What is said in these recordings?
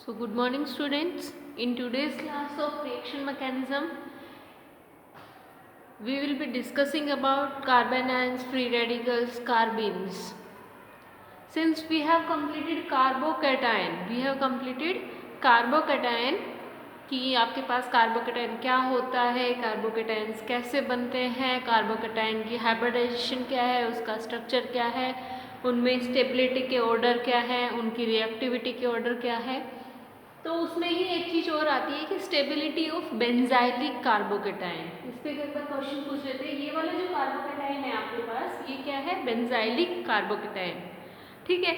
So good morning students. In today's class of reaction mechanism, we will be discussing about carbon ions, free radicals, carbenes. Since we have completed carbocation कि आपके पास carbocation क्या होता है, कार्बोकेटायंस कैसे बनते हैं, carbocation की हाइब्रिडाइजेशन क्या है, उसका स्ट्रक्चर क्या है, उनमें स्टेबिलिटी के ऑर्डर क्या है, उनकी रिएक्टिविटी के ऑर्डर क्या है। तो उसमें ही एक चीज़ और आती है कि स्टेबिलिटी ऑफ बेंजाइलिक कार्बोकेटायन। इस पे एक बार क्वेश्चन पूछ लेते हैं, ये वाला जो कार्बोकेटायन है आपके पास, ये क्या है? Benzylic carbocation. ठीक है,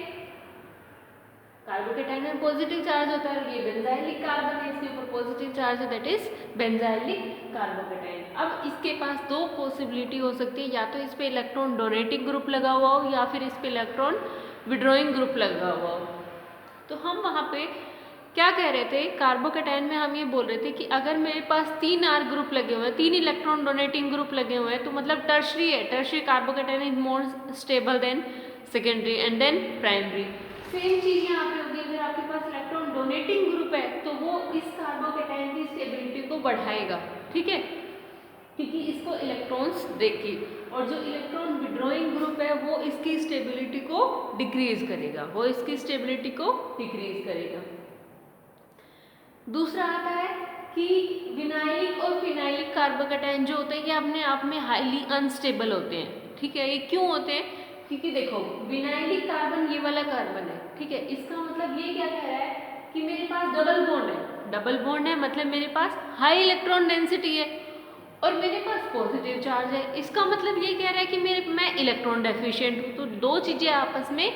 कार्बोकेटायन में पॉजिटिव चार्ज होता है, ये बेंजाइलिक कार्बन है, इसके ऊपर पॉजिटिव चार्ज है, दैट इज बेंजाइलिक कार्बोकेटायन। अब इसके पास दो पॉसिबिलिटी हो सकती है, या तो इस पे इलेक्ट्रॉन डोनेटिंग ग्रुप लगा हुआ हो या फिर इस पे इलेक्ट्रॉन विड्रॉइंग ग्रुप लगा हुआ हो। तो हम वहाँ पे क्या कह रहे थे, कार्बोकेटायन में हम ये बोल रहे थे कि अगर मेरे पास 3 R ग्रुप लगे हुए हैं, 3 इलेक्ट्रॉन डोनेटिंग ग्रुप लगे हुए हैं, तो मतलब टर्शरी है, tertiary carbocation is more stable than secondary and then primary. Same चीज यहाँ पे होगी, अगर आपके पास इलेक्ट्रॉन डोनेटिंग ग्रुप है तो वो इस कार्बोकेटायन की स्टेबिलिटी को बढ़ाएगा। ठीक है, क्योंकि इसको इलेक्ट्रॉन्स देगी, और जो इलेक्ट्रॉन विड्रॉइंग ग्रुप है वो इसकी स्टेबिलिटी को डिक्रीज करेगा, दूसरा आता है कि विनाइलिक और फिनाइलिक कार्बोकेटायन जो होते हैं ये अपने आप में हाईली अनस्टेबल होते हैं। ठीक है, ये क्यों होते हैं? क्योंकि देखो, विनाइलिक कार्बन ये वाला कार्बन है, ठीक है, इसका मतलब ये क्या कह रहा है कि मेरे पास डबल बॉन्ड है, मतलब मेरे पास हाई इलेक्ट्रॉन डेंसिटी है और मेरे पास पॉजिटिव चार्ज है। इसका मतलब ये कह रहा है कि मैं इलेक्ट्रॉन डेफिशिएंट हूँ। तो दो चीजें आपस में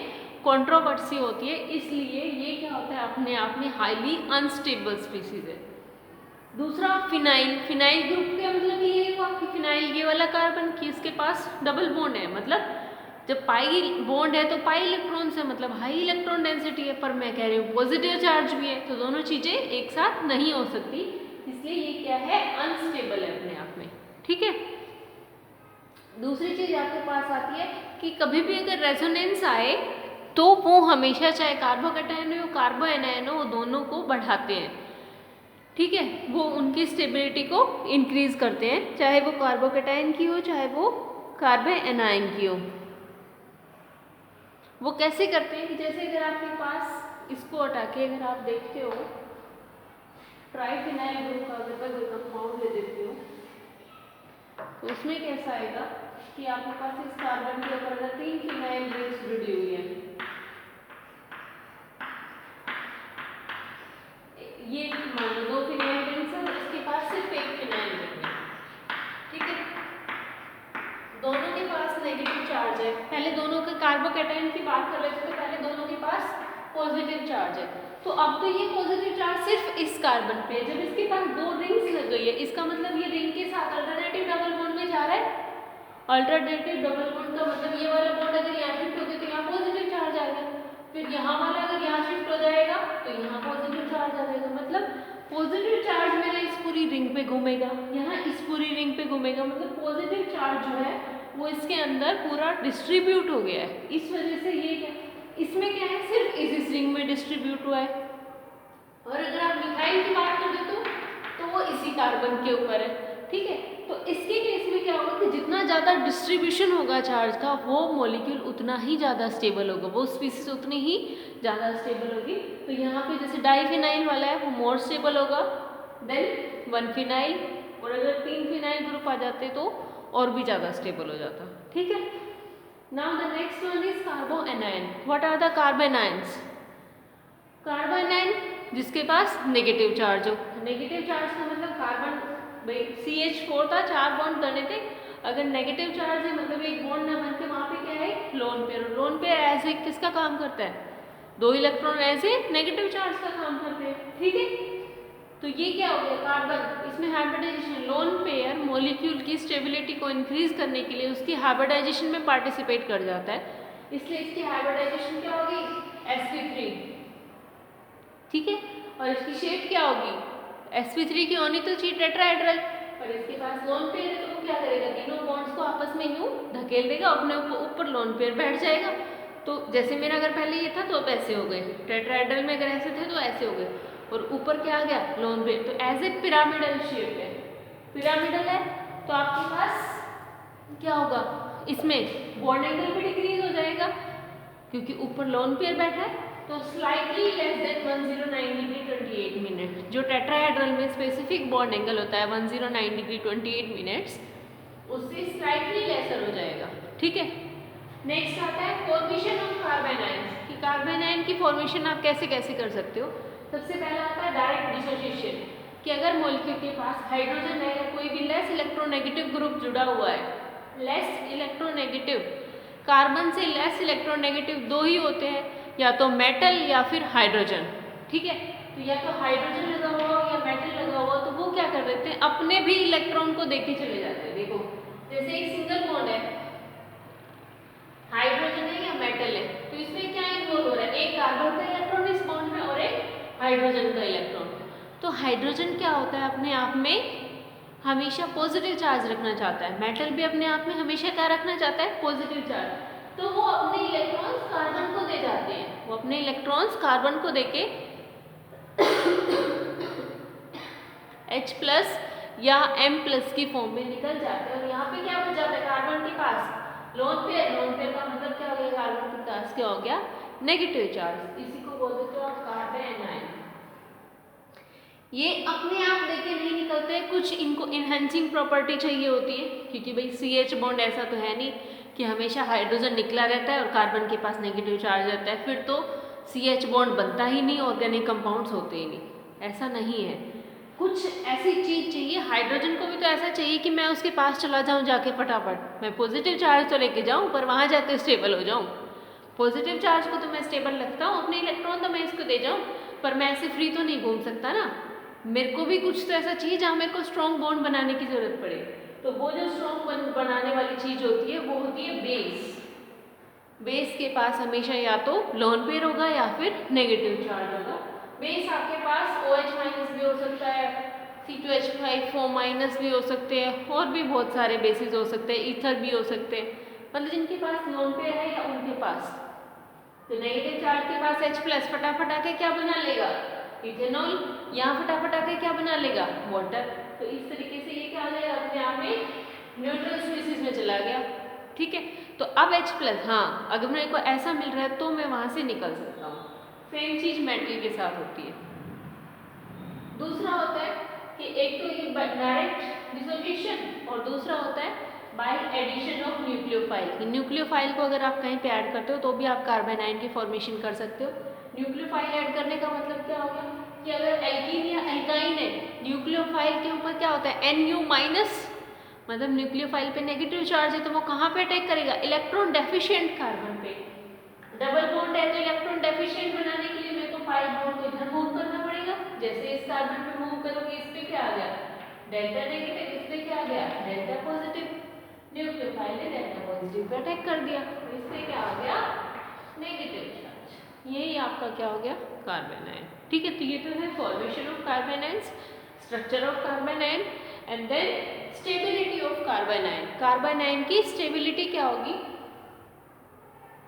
कंट्रोवर्सी होती है, इसलिए ये क्या होता है, अपने आप में हाईली अनस्टेबल स्पीसीज है। दूसरा फिनाइल ग्रुप का मतलब ये हुआ कि फिनाइल ये वाला कार्बन कि इसके पास डबल बॉन्ड है, मतलब जब पाई बॉन्ड है तो पाई इलेक्ट्रॉन से मतलब हाई इलेक्ट्रॉन डेंसिटी है, पर मैं कह रही हूँ पॉजिटिव चार्ज भी है, तो दोनों चीजें एक साथ नहीं हो सकती, इसलिए ये क्या है, अनस्टेबल है अपने आप में। ठीक है, दूसरी चीज आपके पास आती है कि कभी भी अगर रेजोनेंस आए तो वो हमेशा, चाहे कार्बोकेटायन हो कार्बो एनायन हो, वो दोनों को बढ़ाते हैं। ठीक है, वो उनकी स्टेबिलिटी को इंक्रीज करते हैं, चाहे वो कार्बोकेटायन की हो चाहे वो कार्बो एनायन की हो। वो कैसे करते हैं कि जैसे अगर आपके पास इसको हटा के अगर आप देखते हो ट्राइफिनाइल ग्रुप का अगर मैं कोई कंपाउंड ले देती हूँ तो उसमें कैसा आएगा कि आपके पास इस कार्बन के ऊपर अगर 3 फिनाइल रिंग्स जुड़ी हुई है, ये मान लो 2 फिनाइल रिंग्स है, इसके पास सिर्फ एक फिनाइल रिंग है। ठीक है, दोनों के पास नेगेटिव चार्ज है। पहले दोनों के कार्बोकेटायन की बात कर रहे थे तो पहले दोनों के पास पॉजिटिव चार्ज है, तो अब तो ये पॉजिटिव चार्ज सिर्फ इस कार्बन पे है। जब इसके पास 2 रिंग्स लग गई है, इसका मतलब ये रिंग के साथ अल्टरनेटिव डबल बॉन्ड में जा रहा है। अल्टरनेटिव डबल बॉन्ड का मतलब ये वाला बॉन्ड अगर यहाँ शिफ्ट होगी तो यहाँ पॉजिटिव चार्ज आएगा, फिर यहाँ वाला अगर यहाँ शिफ्ट हो जाएगा तो यहाँ पॉजिटिव चार्ज आ जाएगा, मतलब पॉजिटिव चार्ज मेरा इस पूरी रिंग पे घूमेगा, यहाँ इस पूरी रिंग पे घूमेगा, मतलब पॉजिटिव चार्ज जो है वो इसके अंदर पूरा डिस्ट्रीब्यूट हो गया है। इस वजह से ये क्या, इसमें क्या है, सिर्फ इस रिंग में डिस्ट्रीब्यूट हुआ है। और अगर आप मिथाइल की बात कर दे तो वो इसी कार्बन के ऊपर है। ठीक है, तो इसके केस में क्या होगा कि जितना ज़्यादा डिस्ट्रीब्यूशन होगा चार्ज का, वो मॉलिक्यूल उतना ही ज़्यादा स्टेबल होगा, वो स्पीसीज उतनी ही ज़्यादा स्टेबल होगी। तो यहाँ पे जैसे डाईफिनाइल वाला है वो मोर स्टेबल होगा देन 1 फिनाइल, और अगर 3 फिनाइल ग्रुप आ जाते तो और भी ज़्यादा स्टेबल हो जाता। ठीक है, now the next one is carbanion. What are the carbanions? Carbanion जिसके पास नेगेटिव चार्ज हो, नेगेटिव चार्ज का मतलब कार्बन भाई CH4 था, 4 बॉन्ड बने थे, अगर नेगेटिव चार्ज है मतलब एक बॉन्ड ना बन के वहाँ पे क्या है, लोन पेयर। लोन पेयर ऐसे किसका काम करता है, 2 इलेक्ट्रॉन ऐसे नेगेटिव चार्ज का काम करते हैं। ठीक है, तो ये क्या हो गया, कार्बन, इसमें हाइब्रिडाइजेशन, लोन पेयर मॉलिक्यूल की स्टेबिलिटी को इंक्रीज करने के लिए उसकी हाइब्रिडाइजेशन में पार्टिसिपेट कर जाता है, इसलिए इसकी हाइब्रिडाइजेशन क्या होगी, sp3। ठीक है, और इसकी शेप क्या होगी, sp3 की होनी तो चाहिए टेट्राहेड्रल, पर इसके पास लोन पेयर है तो वो क्या करेगा, तीनों बॉन्ड्स को आपस में यूं धकेल देगा, अपने ऊपर लोन पेयर बैठ जाएगा, तो जैसे मेरा अगर पहले ये था तो अब ऐसे हो गए, टेट्राहेड्रल में अगर ऐसे थे तो ऐसे हो गए, और ऊपर क्या आ गया लोन पेयर, तो एज ए पिरामिडल शेप है, पिरामिडल है तो आपके पास क्या होगा, इसमें बॉन्ड एंगल भी डिक्रीज हो जाएगा क्योंकि ऊपर लोन पेयर बैठा है, तो slightly less than 109 degree 28 minute, जो टेट्राहेड्रल में स्पेसिफिक बॉन्ड एंगल होता है 109 डिग्री 28 मिनट्स, उससे स्लाइटली लेसर हो जाएगा। ठीक है, नेक्स्ट आता है फॉर्मेशन ऑफ कार्बन आयन, कि कार्बन आयन की फॉर्मेशन आप कैसे कैसे कर सकते हो। सबसे पहला आता है डायरेक्ट डिसोसिएशन, कि अगर मॉलिक्यूल के पास हाइड्रोजन है या कोई भी लेस इलेक्ट्रोनेगेटिव ग्रुप जुड़ा हुआ है, लेस इलेक्ट्रोनेगेटिव, कार्बन से लेस इलेक्ट्रोनेगेटिव दो ही होते हैं, या तो मेटल या फिर हाइड्रोजन। ठीक है, तो या तो हाइड्रोजन लगा हुआ हो या मेटल लगा हुआ, तो वो क्या कर देते हैं, अपने भी इलेक्ट्रॉन को देके चले जाते हैं। देखो जैसे एक सिंगल बॉन्ड है, हाइड्रोजन है या मेटल है, तो इसमें क्या इन्वॉल्व हो रहा है, एक कार्बन का इलेक्ट्रॉन इस बॉन्ड में और एक हाइड्रोजन का इलेक्ट्रॉन। तो हाइड्रोजन क्या होता है, अपने आप में हमेशा पॉजिटिव चार्ज रखना चाहता है, मेटल भी अपने आप में हमेशा क्या रखना चाहता है, पॉजिटिव चार्ज, तो वो अपने इलेक्ट्रॉन्स कार्बन को दे जाते हैं, वो अपने इलेक्ट्रॉन्स कार्बन को देके H+ या M+ की फॉर्म में निकल जाते हैं, और यहाँ पे क्या बच जाता है, कार्बन के पास लोन पेयर, लोन पेयर का मतलब क्या हो गया, कार्बन के पास क्या हो गया, नेगेटिव चार्ज, इसी को बोलते हो आप कार्बन आयन। ये अपने आप देके नहीं निकलते, कुछ इनको इनहेंसिंग प्रॉपर्टी चाहिए होती है, क्योंकि भाई CH बॉन्ड ऐसा तो है नहीं कि हमेशा हाइड्रोजन निकला रहता है और कार्बन के पास नेगेटिव चार्ज रहता है, फिर तो CH बॉन्ड बनता ही नहीं, ऑर्गेनिक कंपाउंड्स होते ही नहीं, ऐसा नहीं है। कुछ ऐसी चीज़ चाहिए, हाइड्रोजन को भी तो ऐसा चाहिए कि मैं उसके पास चला जाऊँ जाके फटाफट, मैं पॉजिटिव चार्ज तो लेके जाऊँ पर वहाँ जाके स्टेबल हो जाऊँ। पॉजिटिव चार्ज को तो मैं स्टेबल लगता हूँ, अपने इलेक्ट्रॉन तो मैं इसको दे जाऊँ, पर मैं ऐसे फ्री तो नहीं घूम सकता ना, मेरे को भी कुछ तो ऐसा चाहिए जहाँ मेरे को स्ट्रॉन्ग बॉन्ड बनाने की जरूरत पड़े। तो वो जो स्ट्रॉन्ग बॉन्ड बनाने वाली चीज़ होती है वो होती है बेस। बेस के पास हमेशा या तो लोन पेयर होगा या फिर नेगेटिव चार्ज होगा। बेस आपके पास OH- भी हो सकता है, C2H5 4- भी हो सकते हैं, और भी बहुत सारे बेसिस हो सकते हैं, ईथर भी हो सकते हैं, मतलब जिनके पास लोन पेयर है या उनके पास। तो नेगेटिव चार्ज के पास H+ फटाफट आके क्या बना लेगा, इथेनॉल, यहाँ फटाफट आके क्या बना लेगा, वाटर। तो इस तरीके से ये क्या हो जाएगा, अपने आप में न्यूट्रल स्पीसीज में चला गया। ठीक है, तो अब H+, हाँ अगर मेरे को ऐसा मिल रहा है तो मैं वहाँ से निकल सकता हूँ। सेम चीज मेटल के साथ होती है। दूसरा होता है कि एक तो ये डायरेक्ट डिसोसिएशन, और दूसरा होता है by addition of nucleophile. Nucleophile को अगर आप कहीं पे ऐड करते हो तो भी आप कार्बन आयन की फॉर्मेशन कर सकते हो। न्यूक्लियोफाइल ऐड करने का मतलब क्या हो गया कि अगर एल्कीन या एल्काइन है, न्यूक्लियोफाइल के ऊपर क्या होता है Nu-, मतलब न्यूक्लियोफाइल पे नेगेटिव चार्ज है तो वो कहाँ पे अटैक करेगा, इलेक्ट्रॉन डेफिशिएंट कार्बन पे। डबल बॉन्ड है तो इलेक्ट्रॉन डेफिशिएंट बनाने के लिए मेरे को 5 बॉन्ड को इधर मूव करना पड़ेगा। जैसे इस कार्बन पे मूव करोगे, इस पे क्या आ गया, डेल्टा नेगेटिव, इस पे क्या आ गया, डेल्टा पॉजिटिव। न्यूक्लियोफाइल ने डेल्टा पॉजिटिव पे अटैक कर दिया, तो इस पे क्या आ गया, नेगेटिव चार्ज। यही आपका क्या हो गया, कार्बन आयन। ठीक है, तो ये तो है formation of carbanions, structure of carbanion, and then stability of carbanion. Carbanion की स्टेबिलिटी क्या होगी,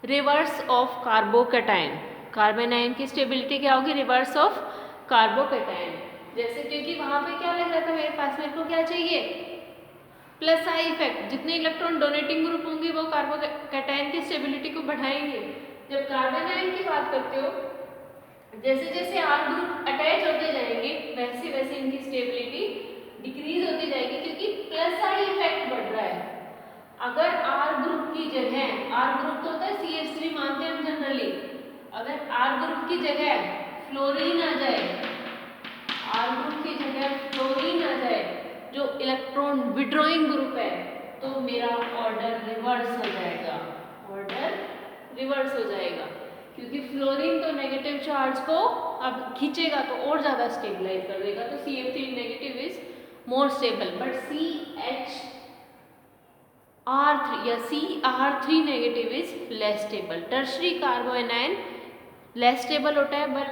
reverse of carbocation. Carbanion की स्टेबिलिटी क्या होगी, रिवर्स ऑफ कार्बोकैटायन। जैसे क्योंकि वहां पे क्या लग रहा था मेरे पास, मेरे को क्या चाहिए, प्लस आई इफेक्ट, जितने इलेक्ट्रॉन डोनेटिंग ग्रुप होंगे वो कार्बोकैटायन की स्टेबिलिटी को बढ़ाएंगे। जब कार्बन आयन की बात करते हो, जैसे जैसे R ग्रुप अटैच होते जाएंगे वैसे वैसे इनकी स्टेबिलिटी डिक्रीज होती जाएगी, क्योंकि प्लस आई इफेक्ट बढ़ रहा है। अगर R ग्रुप की जगह, R ग्रुप तो होता है CH3 मानते हैं हम जनरली, अगर R ग्रुप की जगह फ्लोरीन आ जाए, R ग्रुप की जगह फ्लोरीन आ जाए जो इलेक्ट्रॉन विड्रॉइंग ग्रुप है, तो मेरा ऑर्डर रिवर्स हो जाएगा, ऑर्डर रिवर्स हो जाएगा, क्योंकि फ्लोरीन तो नेगेटिव चार्ज को अब खींचेगा तो और ज़्यादा स्टेबलाइज कर देगा। तो CF3 negative is more stable, but CHR3 या CR3 negative is less stable. Tertiary carbon ion less stable होता है, बट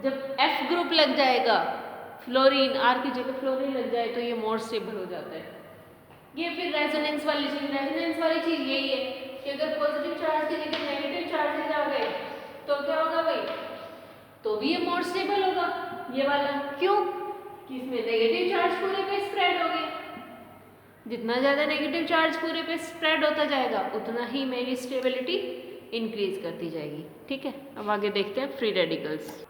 जब F ग्रुप लग जाएगा, फ्लोरीन R की जगह फ्लोरीन लग जाए तो ये मोर स्टेबल हो जाता है। ये फिर रेजोनेंस वाली चीज, रेजोनेंस वाली चीज यही है कि अगर पॉजिटिव चार्ज की जगह नेगेटिव चार्जेस आ गए तो क्या होगा भाई, तो भी ये मोर स्टेबल होगा ये वाला। क्यों? कि इसमें नेगेटिव चार्ज पूरे पे स्प्रेड हो गया। जितना ज़्यादा नेगेटिव चार्ज पूरे पे स्प्रेड होता जाएगा उतना ही मेरी स्टेबिलिटी इंक्रीज करती जाएगी। ठीक है, अब आगे देखते हैं free radicals.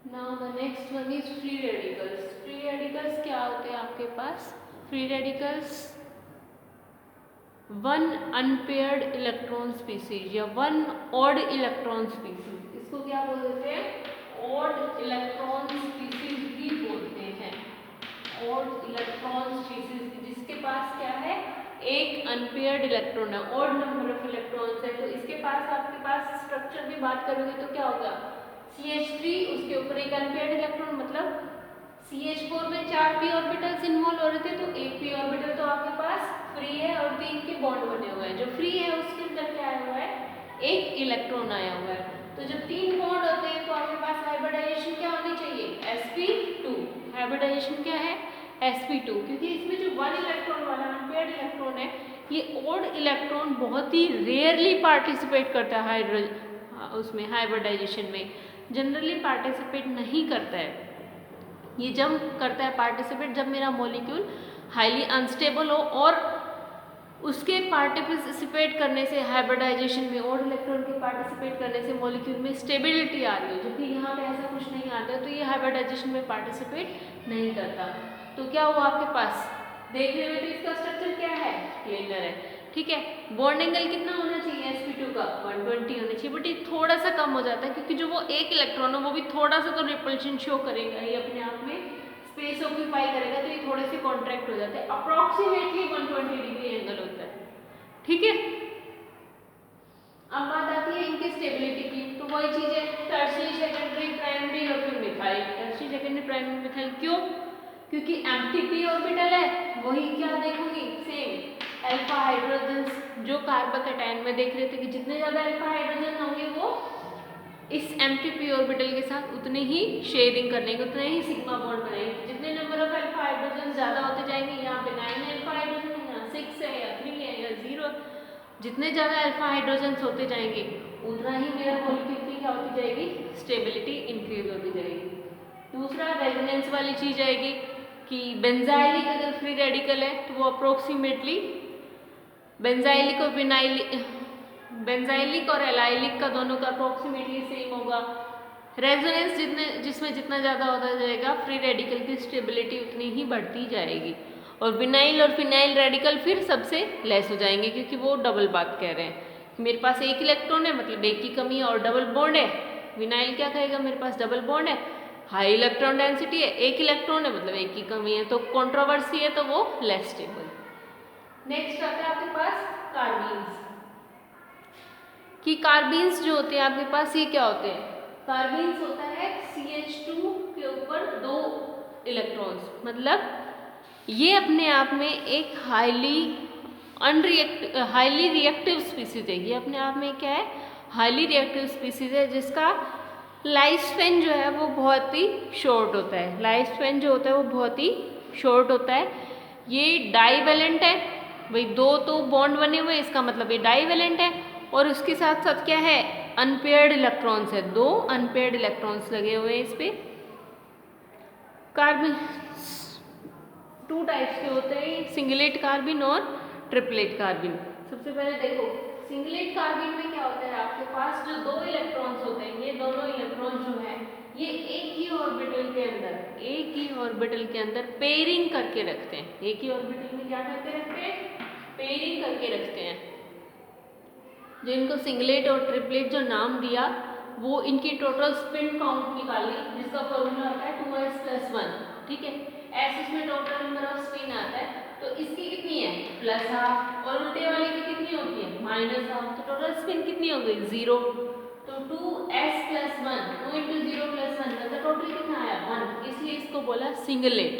Now the next one is free radicals. Free radicals क्या होते हैं आपके पास? Free radicals one unpaired electron species या वन ऑड इलेक्ट्रॉन स्पीसीज, इसको क्या बोलते हैं? ऑड इलेक्ट्रॉन स्पीसीज भी बोलते हैं। ऑड इलेक्ट्रॉन स्पीसीज जिसके पास क्या है, एक अनपेयर्ड इलेक्ट्रॉन है, ऑड नंबर ऑफ इलेक्ट्रॉन्स है। तो इसके पास आपके पास स्ट्रक्चर भी बात करोगे तो क्या होगा, CH3 उसके ऊपर एक अनपेयर्ड इलेक्ट्रॉन, मतलब CH4 में 4 p ऑर्बिटल्स इन्वॉल्व हो रहे थे तो एक p ऑर्बिटल तो आपके पास फ्री है और 3 के बॉन्ड बने हुए हैं। जो फ्री है उसके अंदर क्या आया हुआ है, एक इलेक्ट्रॉन आया हुआ है। तो जब 3 बॉन्ड होते हैं तो आपके पास हाइब्रिडाइजेशन क्या होनी चाहिए, sp2। हाइब्रिडाइजेशन क्या है, sp2, क्योंकि इसमें जो 1 इलेक्ट्रॉन वाला अनपेयर्ड इलेक्ट्रॉन है ये ऑड इलेक्ट्रॉन बहुत ही रेयरली पार्टिसिपेट करता है उसमें हाइब्रिडाइजेशन में, जनरली पार्टिसिपेट नहीं करता है। ये जब करता है पार्टिसिपेट जब मेरा मॉलिक्यूल हाईली अनस्टेबल हो और उसके पार्टिसिपेट करने से हाइब्रिडाइजेशन में और इलेक्ट्रॉन के पार्टिसिपेट करने से मॉलिक्यूल में स्टेबिलिटी आ रही हो, जबकि यहाँ पे ऐसा कुछ नहीं आता है तो ये हाइब्रिडाइजेशन में पार्टिसिपेट नहीं करता। तो क्या हुआ आपके पास, देखने में तो इसका स्ट्रक्चर क्या है, प्लेनर है। ठीक है, बॉन्ड एंगल कितना होना चाहिए sp2 का, 120 होना चाहिए, बट ये थोड़ा सा कम हो जाता है क्योंकि जो वो एक इलेक्ट्रॉन है वो भी थोड़ा सा तो रिपल्शन शो करेगा, ये अपने आप में स्पेस ऑक्यूपाई करेगा तो ये थोड़े से कॉन्ट्रैक्ट हो जाते हैं। अप्रोक्सीमेटली 120 डिग्री एंगल होता है। ठीक है, अब बात आती है इनकी स्टेबिलिटी की, तो वही चीज है टर्शियरी, सेकेंडरी, प्राइमरी और फिर methyl. Tertiary, secondary, primary, methyl क्यों? क्योंकि एम्प्टी p ऑर्बिटल है, वही क्या देखूंगी, सेम अल्फा हाइड्रोजन जो कार्बोकैटायन में देख रहे थे कि जितने ज्यादा अल्फा हाइड्रोजन होंगे वो इस एम्प्टी p ऑर्बिटल के साथ उतने ही शेयरिंग करने के, उतने ही सिग्मा बॉन्ड बनाएंगे। जितने नंबर ऑफ अल्फा हाइड्रोजन ज्यादा होते जाएंगे, यहाँ पे 9 अल्फा हाइड्रोजन है, यहाँ 6 है या 3 है या 0, जितने ज्यादा अल्फा हाइड्रोजन होते जाएंगे उतना ही मेरा मॉलिक्यूल की क्या होती जाएगी, स्टेबिलिटी इंक्रीज होती जाएगी। दूसरा रेजोनेंस वाली चीज आएगी कि बेंजाइलिक अगर फ्री रेडिकल है तो वो अप्रोक्सीमेटली बेंजाइलिक और बेंजाइलिक और एलाइलिक का दोनों का अप्रोक्सीमेटली सेम होगा। रेजोनेंस जिसमें जितना ज़्यादा होता जाएगा फ्री रेडिकल की स्टेबिलिटी उतनी ही बढ़ती जाएगी, और विनाइल और फिनाइल रेडिकल फिर सबसे लेस हो जाएंगे क्योंकि वो डबल बात कह रहे हैं। मेरे पास एक इलेक्ट्रॉन है मतलब एक की कमी है और डबल बॉन्ड है। विनाइल क्या कहेगा, मेरे पास डबल बॉन्ड है, हाई इलेक्ट्रॉन डेंसिटी है, एक इलेक्ट्रॉन है मतलब एक की कमी है, तो कंट्रोवर्सी है तो वो लेस स्टेबल। नेक्स्ट आता है आपके पास कार्बीन्स, कि कार्बीन्स जो होते हैं आपके पास ये क्या होते हैं, कार्बीन्स होता है CH2 के ऊपर 2 इलेक्ट्रॉन्स, मतलब ये अपने आप में एक हाईली रिएक्टिव स्पीसीज है। ये अपने आप में क्या है, हाईली रिएक्टिव स्पीसीज है जिसका लाइफ स्पैन जो है वो बहुत ही शॉर्ट होता है। लाइफ स्पैन जो होता है वो बहुत ही शॉर्ट होता है। ये डाईवेलेंट है, भाई 2 तो बॉन्ड बने हुए इसका मतलब ये डाईवेलेंट है, और उसके साथ साथ क्या है, अनपेयर्ड इलेक्ट्रॉन्स है, 2 अनपेयर्ड इलेक्ट्रॉन्स लगे हुए हैं इस पे। कार्बन 2 टाइप्स के होते हैं, सिंगलेट कार्बिन और ट्रिपलेट कार्बिन। सबसे पहले देखो सिंगलेट कार्बिन में क्या होता है, आपके पास जो 2 इलेक्ट्रॉन्स होते हैं, ये दोनों इलेक्ट्रॉन जो है ये एक ही ऑर्बिटल के अंदर पेयरिंग करके रखते हैं। एक ही ऑर्बिटल में क्या करके रखते हैं, पेयरिंग करके रखते हैं। जो इनको सिंगलेट और ट्रिपलेट जो नाम दिया वो इनकी टोटल स्पिन काउंट निकाली जिसका फॉर्मूला होता है 2s+1। ठीक है, s इसमें टोटल नंबर ऑफ स्पिन आता है, तो इसकी कितनी है +12 और उल्टे वाले की कितनी होती है -12, तो टोटल स्पिन कितनी हो गई 0। तो 2s+1 2 × 0 + 1 मतलब टोटल कितना आया 1, इसलिए इसको बोला सिंगलेट।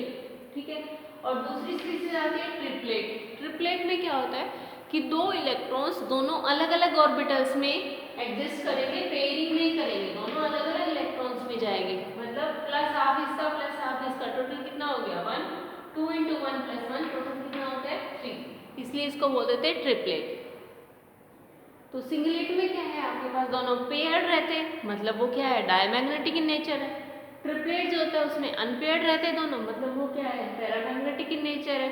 ठीक है, और दूसरी स्पीशीज आती है ट्रिपलेट। ट्रिपलेट में क्या होता है कि 2 इलेक्ट्रॉन्स दोनों अलग अलग ऑर्बिटल्स में एग्जिस्ट करेंगे, पेयरिंग नहीं करेंगे, दोनों अलग अलग इलेक्ट्रॉन्स में जाएंगे, मतलब +12 इसका +12 इसका, टोटल कितना हो गया 1, 2 × 1 + 1 टोटल कितना होता है 3, इसलिए इसको बोल देते हैं ट्रिपलेट। तो सिंगलेट में क्या है, आपके पास दोनों पेयर्ड रहते हैं, मतलब वो क्या है, डायमैग्नेटिक इन नेचर है। ट्रिपलेट जो होता है उसमें अनपेयर्ड रहते हैं दोनों, मतलब वो क्या है, पैरामैग्नेटिक इन नेचर है।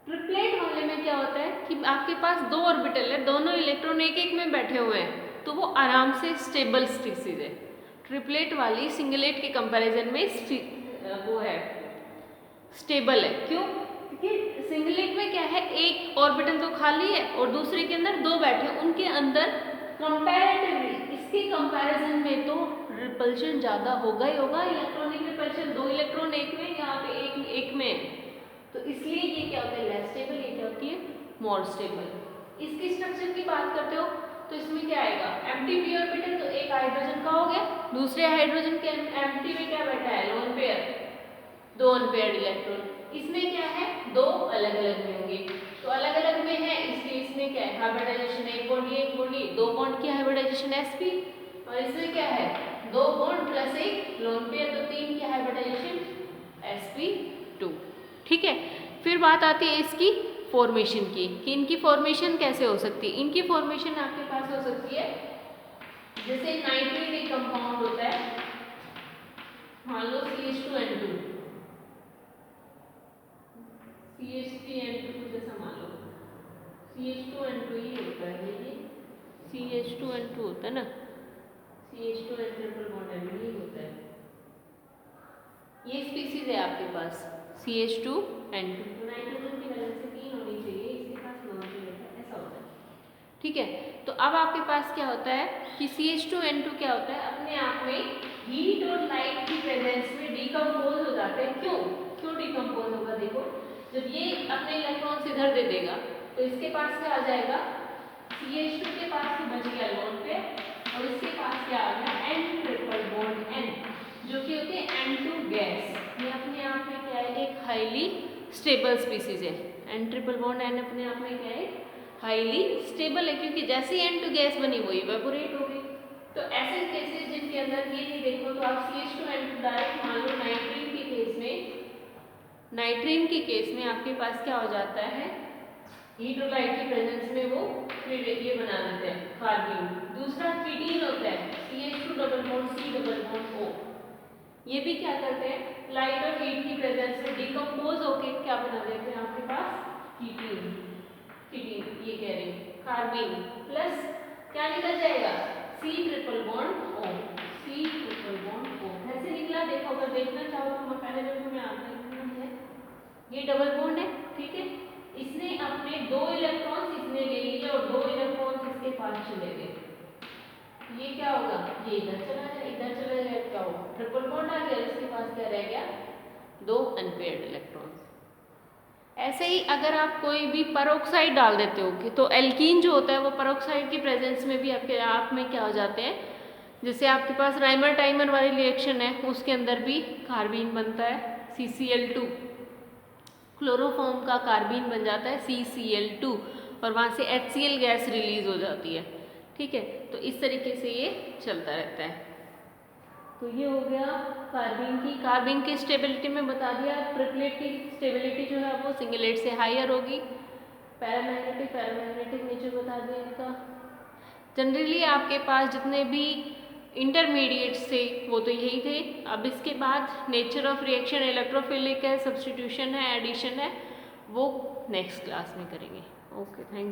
ट्रिपलेट वाले में क्या होता है कि आपके पास दो ऑर्बिटल है, दोनों इलेक्ट्रॉन एक एक में बैठे हुए हैं, तो वो आराम से स्टेबल स्पीसीज है। ट्रिपलेट वाली सिंगलेट के कंपैरिजन में वो है, स्टेबल है। क्यों? क्योंकि सिंगलेट में क्या है, एक ऑर्बिटल तो खाली है और दूसरे के अंदर दो बैठे हैं, उनके अंदर कंपैरेटिवली इसके कंपैरिजन में तो रिपल्शन ज़्यादा होगा ही होगा। इलेक्ट्रॉनिक रिपल्शन, दो इलेक्ट्रॉन एक में, यहाँ पे एक में है, तो इसलिए ये क्या होता है, लेस स्टेबल, ये क्या होती है, मोर स्टेबल। इसकी स्ट्रक्चर की बात करते हो तो इसमें क्या आएगा, एम्प्टी पी ऑर्बिटल, तो एक हाइड्रोजन का हो गया, दूसरे हाइड्रोजन के एम्प्टी में क्या बैठा है, लोन पेयर, दो अनपेयर्ड इलेक्ट्रॉन। इसमें क्या है, दो अलग अलग में होंगे, तो अलग अलग में है इसलिए इसमें क्या है, हाइब्रिडाइजेशन एक बॉन्ड, दो बॉन्ड की हाइब्रिडाइजेशन sp, और इसमें क्या है, दो बॉन्ड प्लस एक लोन पेयर, तो तीन की हाइब्रिडाइजेशन sp2। ठीक है, फिर बात आती है इसकी फॉर्मेशन की, कि इनकी फॉर्मेशन कैसे हो सकती है। इनकी फॉर्मेशन आपके पास हो सकती है, जैसे नाइट्रेट एक कंपाउंड होता है, मान लो CH2N2, CH3N2 को जैसा मान लो, CH2N2 ही होता है, ये CH2N2 होता है ना, CH2N ट्रिपल बॉन्ड N ही होता है, ये स्पीसीज है आपके पास CH2N2, तो नाइट्रोजन की वैलेंस से 3 होनी चाहिए, इसके पास 9 चाहिए, ऐसा होता है। ठीक है, तो अब आपके पास क्या होता है कि CH2N2 क्या होता है, अपने आप में हीट और लाइट की प्रेजेंस में डिकम्पोज हो जाते हैं। क्यों डिकम्पोज होगा, देखो जब ये अपने इलेक्ट्रॉन्स इधर दे देगा तो इसके पास क्या आ जाएगा, CH2 के पास ही बच गया लोन पे, और इसके पास क्या आ गया, N ट्रिपल बॉन्ड N, जो कि होती है N2 गैस। ये अपने आप में क्या है, एक हाईली स्टेबल स्पीसीज है। N ट्रिपल बॉन्ड N अपने आप में क्या है, हाईली स्टेबल है, क्योंकि जैसे ही N2 गैस बनी वो इवेपोरेट हो गई। तो ऐसे केसेस जिनके अंदर ये नहीं देखो, तो आप CH2N2 डायरेक्ट मान लो नाइट्रीन के केस में, नाइट्रीन के केस में आपके पास क्या हो जाता है, हीट और लाइट की प्रेजेंस में वो फिर ये बना देते हैं कार्बन। दूसरा कीटीन होता है CH2 double bond C double bond O, ये भी क्या करते हैं, लाइट और हीट की प्रेजेंस में डिकम्पोज होके क्या बना देते हैं आपके पास, कीटीन, ये कह रहे हैं कार्बन, प्लस क्या निकल जाएगा, C triple bond O, C triple bond O ऐसे निकला। देखो अगर देखना चाहो तो पहले जो तुम्हें आता है, ये डबल बॉन्ड है, ठीक है, इसने अपने दो इलेक्ट्रॉन्स इसने ले लिए और दो इलेक्ट्रॉन्स इसके पास चले गए, ये क्या होगा, ये इधर चला जाए, इधर चला जाए, क्या होगा, ट्रिपल बॉन्ड आ गया, इसके पास क्या रह गया, दो अनपेयर्ड इलेक्ट्रॉन्स। ऐसे ही अगर आप कोई भी पेरोक्साइड डाल देते हो तो एल्कीन जो होता है वो पेरोक्साइड की प्रेजेंस में भी आपके आप में क्या हो जाते हैं, जैसे आपके पास राइमर टाइमर वाली रिएक्शन है, उसके अंदर भी कार्बीन बनता है CCl2, क्लोरोफॉर्म का कार्बीन बन जाता है CCl2, और वहाँ से HCl गैस रिलीज हो जाती है। ठीक है, तो इस तरीके से ये चलता रहता है। तो ये हो गया कार्बीन की स्टेबिलिटी में बता दिया। ट्रिपलेट की स्टेबिलिटी जो है वो सिंगलेट से हायर होगी। पैरामैग्नेटिक नेचर बता दिया इनका। जनरली आपके पास जितने भी इंटरमीडिएट्स थे वो तो यही थे। अब इसके बाद नेचर ऑफ रिएक्शन इलेक्ट्रोफिलिक है, सब्स्टिट्यूशन है, एडिशन है, वो नेक्स्ट क्लास में करेंगे। Okay, thank you.